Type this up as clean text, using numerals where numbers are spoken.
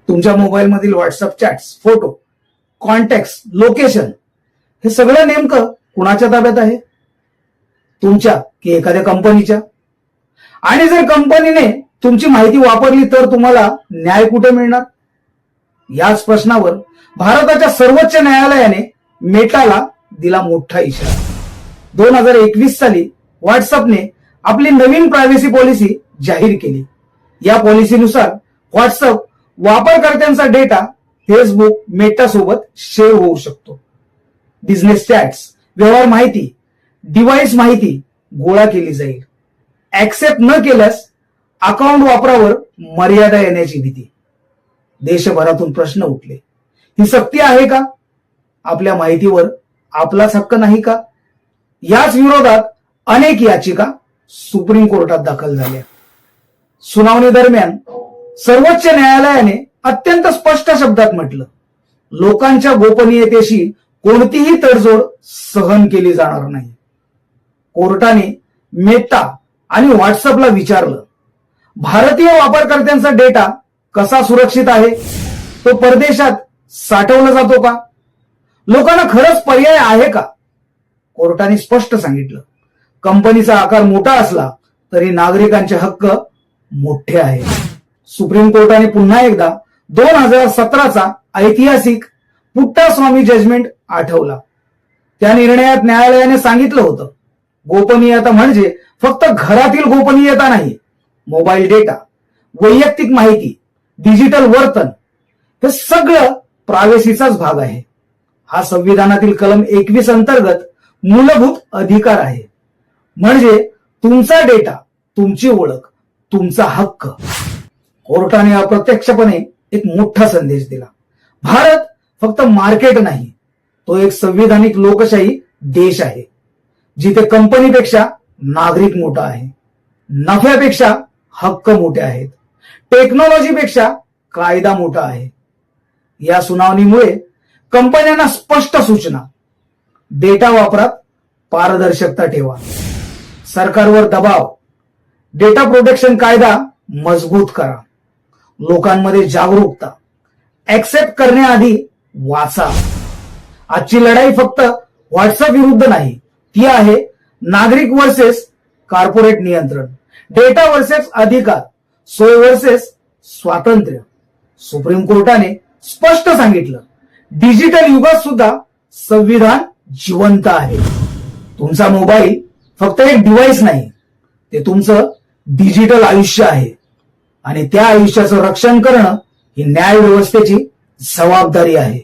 तुमच्या मोबाईलमधील WhatsApp chats, photo, contact, location हे सगळं नेमकं कुणाच्या ताब्यात आहे? तुमच्या की एखाद्या कंपनीच्या? आणि जर कंपनीने तुमची माहिती वापरली तर तुम्हाला न्याय कुठे मिळणार? याच प्रश्नावर भारताच्या सर्वोच्च न्यायालयाने मेटाला दिला मोठा इशारा. 2021 साली व्हॉट्सअपने आपली नवीन प्रायव्हसी पॉलिसी जाहीर केली. या पॉलिसीनुसार व्हॉट्सअप वापरकर्त्यांचा डेटा फेसबुक, मेटा सोबत शेअर होऊ शकतो. बिझनेस चॅट्स, व्यवहार माहिती, डिव्हाइस माहिती गोळा केली जाईल. ऍक्सेप्ट न केल्यास अकाउंट वापरावर मर्यादा येण्याची भीती. देशभरातून प्रश्न उठले. ही सक्ती आहे का? आपल्या माहितीवर आपलाच हक्क नाही का? याच विरोधात अनेक याचिका सुप्रीम कोर्टात दाखल झाल्या. सुनावणी दरम्यान सर्वोच्च न्यायालयाने अत्यंत स्पष्ट शब्दात म्हटलं, लोकांच्या गोपनीयतेशी कोणतीही तडजोड सहन केली जाणार नाही. कोर्टाने मेटा आणि व्हॉट्सअपला विचारलं, भारतीय वापरकर्त्यांचा डेटा कसा सुरक्षित आहे? तो परदेशात साठवला जातो का? लोकांना खरंच पर्याय आहे का? कोर्टाने स्पष्ट सांगितलं, कंपनीचा आकार मोठा असला तरी नागरिकांचे हक्क मोठे आहेत. सुप्रीम कोर्टाने पुन्हा एकदा 2017चा ऐतिहासिक पुट्टास्वामी जजमेंट आठवला. त्या निर्णयात न्यायालयाने सांगितलं होतं, गोपनीयता म्हणजे फक्त घरातील गोपनीयता नाही. मोबाईल डेटा, वैयक्तिक माहिती, डिजिटल वर्तन हे सगळं प्रायव्हसीचाच भाग आहे. हा संविधानातील कलम 21 अंतर्गत मूलभूत अधिकार आहे. म्हणजे तुमचा डेटा, तुमची ओळख, तुमचा हक्क. कोर्टाने अप्रत्यक्षपणे एक मोठा संदेश दिला. भारत फक्त मार्केट नाही, तो एक संविधानिक लोकशाही देश आहे, जिथे कंपनीपेक्षा नागरिक मोठा आहे, नफ्यापेक्षा हक्क मोठे आहेत, टेक्नॉलॉजीपेक्षा कायदा मोठा आहे. या सुनावणीमुळे कंपन्यांना स्पष्ट सूचना, डेटा वापरात पारदर्शकता ठेवा, सरकारवर दबाव, डेटा प्रोटेक्शन कायदा मजबूत करा, लोकांमध्ये जागरूकता, ऍक्सेप्ट करण्याआधी वाचा. आजची लढाई फक्त व्हॉट्सअप विरुद्ध नाही, ती आहे नागरिक वर्सेस कॉर्पोरेट नियंत्रण, डेटा वर्सेस अधिकार, सोय वर्सेस स्वातंत्र्य. सुप्रीम कोर्टाने स्पष्ट सांगितलं, डिजिटल युगात सुद्धा संविधान जिवंत आहे. तुमचा मोबाईल फक्त एक डिव्हाइस नाही, ते तुमचं डिजिटल आयुष्य आहे. आणि त्या आयुष्याचं रक्षण करणं ही न्याय व्यवस्थेची जबाबदारी आहे.